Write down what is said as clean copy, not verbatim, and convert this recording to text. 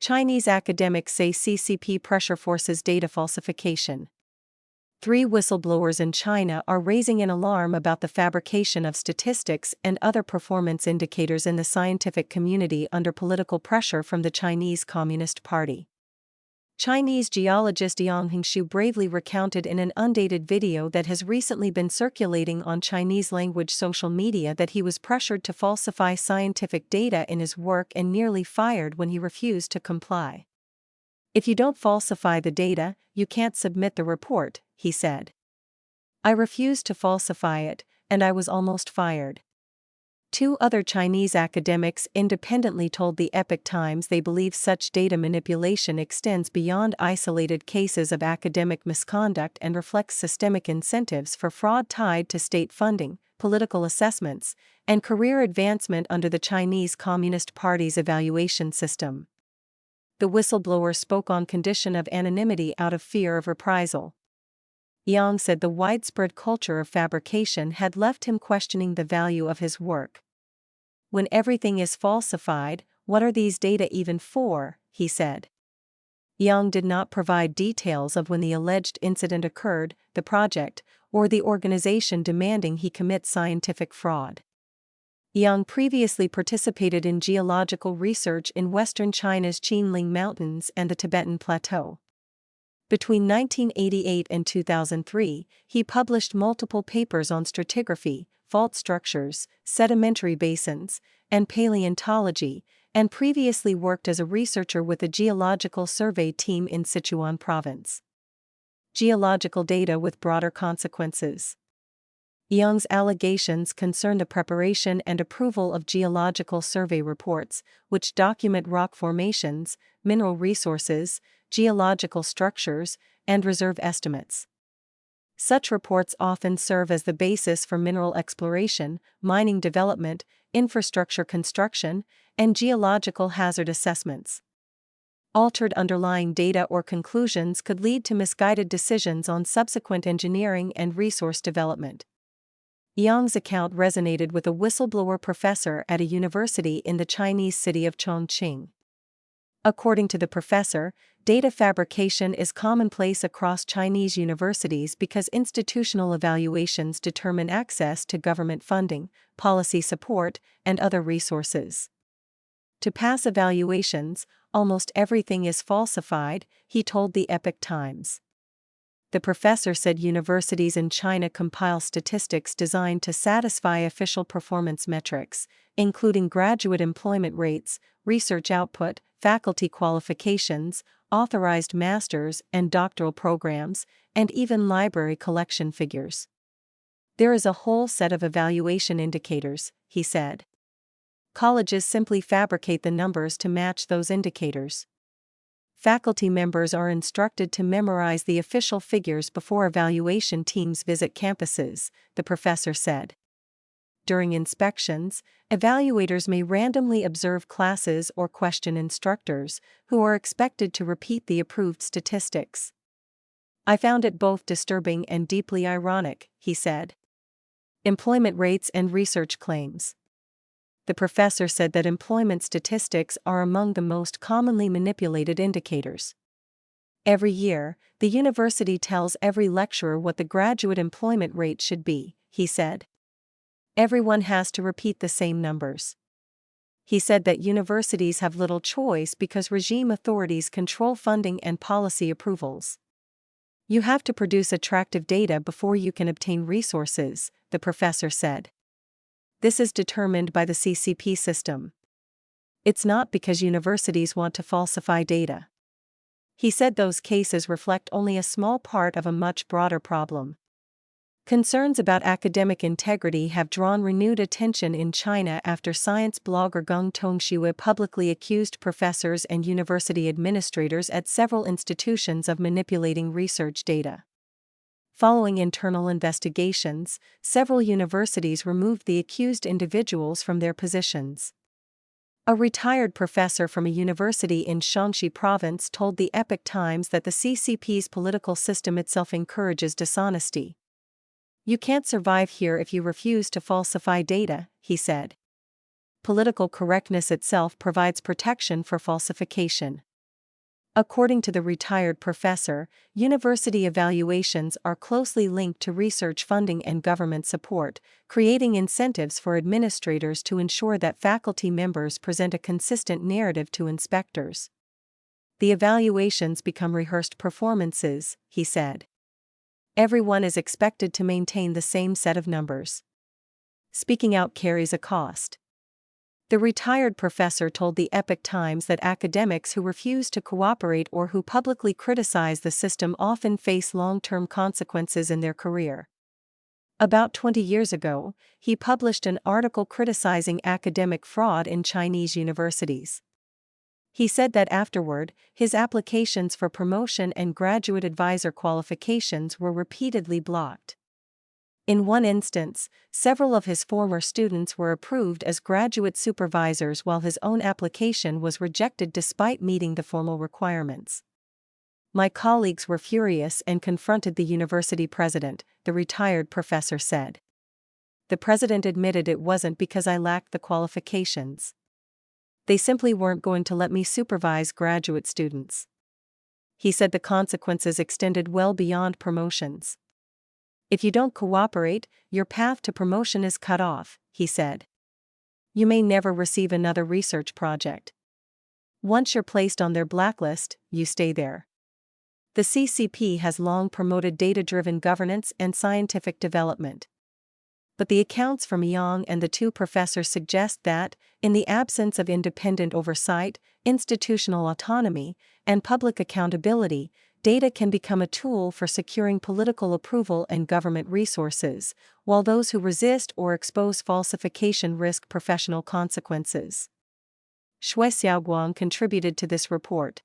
Chinese academics say CCP pressure forces data falsification. 3 whistleblowers in China are raising an alarm about the fabrication of statistics and other performance indicators in the scientific community under political pressure from the Chinese Communist Party. Chinese geologist Yang Hingshu bravely recounted in an undated video that has recently been circulating on Chinese-language social media that he was pressured to falsify scientific data in his work and nearly fired when he refused to comply. "If you don't falsify the data, you can't submit the report," he said. "I refused to falsify it, and I was almost fired." 2 other Chinese academics independently told the Epoch Times they believe such data manipulation extends beyond isolated cases of academic misconduct and reflects systemic incentives for fraud tied to state funding, political assessments, and career advancement under the Chinese Communist Party's evaluation system. The whistleblower spoke on condition of anonymity out of fear of reprisal. Yang said the widespread culture of fabrication had left him questioning the value of his work. "When everything is falsified, what are these data even for?" he said. Yang did not provide details of when the alleged incident occurred, the project, or the organization demanding he commit scientific fraud. Yang previously participated in geological research in western China's Qinling Mountains and the Tibetan Plateau. Between 1988 and 2003, he published multiple papers on stratigraphy, fault structures, sedimentary basins, and paleontology, and previously worked as a researcher with the Geological Survey team in Sichuan Province. Geological data with broader consequences. Yang's allegations concern the preparation and approval of geological survey reports, which document rock formations, mineral resources, geological structures, and reserve estimates. Such reports often serve as the basis for mineral exploration, mining development, infrastructure construction, and geological hazard assessments. Altered underlying data or conclusions could lead to misguided decisions on subsequent engineering and resource development. Yang's account resonated with a whistleblower professor at a university in the Chinese city of Chongqing. According to the professor, data fabrication is commonplace across Chinese universities because institutional evaluations determine access to government funding, policy support, and other resources. To pass evaluations, almost everything is falsified, he told the Epoch Times. The professor said universities in China compile statistics designed to satisfy official performance metrics, including graduate employment rates, research output, faculty qualifications, authorized master's and doctoral programs, and even library collection figures. "There is a whole set of evaluation indicators," he said. "Colleges simply fabricate the numbers to match those indicators. Faculty members are instructed to memorize the official figures before evaluation teams visit campuses," the professor said. During inspections, evaluators may randomly observe classes or question instructors, who are expected to repeat the approved statistics. "I found it both disturbing and deeply ironic," he said. Employment rates and research claims. The professor said that employment statistics are among the most commonly manipulated indicators. "Every year, the university tells every lecturer what the graduate employment rate should be," he said. "Everyone has to repeat the same numbers." He said that universities have little choice because regime authorities control funding and policy approvals. "You have to produce attractive data before you can obtain resources," the professor said. "This is determined by the CCP system. It's not because universities want to falsify data." He said those cases reflect only a small part of a much broader problem. Concerns about academic integrity have drawn renewed attention in China after science blogger Geng Tongxue publicly accused professors and university administrators at several institutions of manipulating research data. Following internal investigations, several universities removed the accused individuals from their positions. A retired professor from a university in Shaanxi province told the Epoch Times that the CCP's political system itself encourages dishonesty. "You can't survive here if you refuse to falsify data," he said. "Political correctness itself provides protection for falsification." According to the retired professor, university evaluations are closely linked to research funding and government support, creating incentives for administrators to ensure that faculty members present a consistent narrative to inspectors. The evaluations become rehearsed performances, he said. Everyone is expected to maintain the same set of numbers. Speaking out carries a cost. The retired professor told the Epoch Times that academics who refuse to cooperate or who publicly criticize the system often face long-term consequences in their career. About 20 years ago, he published an article criticizing academic fraud in Chinese universities. He said that afterward, his applications for promotion and graduate advisor qualifications were repeatedly blocked. In one instance, several of his former students were approved as graduate supervisors while his own application was rejected despite meeting the formal requirements. My colleagues were furious and confronted the university president, the retired professor said. The president admitted it wasn't because I lacked the qualifications. They simply weren't going to let me supervise graduate students. He said the consequences extended well beyond promotions. If you don't cooperate, your path to promotion is cut off, he said. You may never receive another research project. Once you're placed on their blacklist, you stay there. The CCP has long promoted data-driven governance and scientific development. But the accounts from Yang and the two professors suggest that, in the absence of independent oversight, institutional autonomy, and public accountability, data can become a tool for securing political approval and government resources, while those who resist or expose falsification risk professional consequences. Shui Xiaoguang contributed to this report.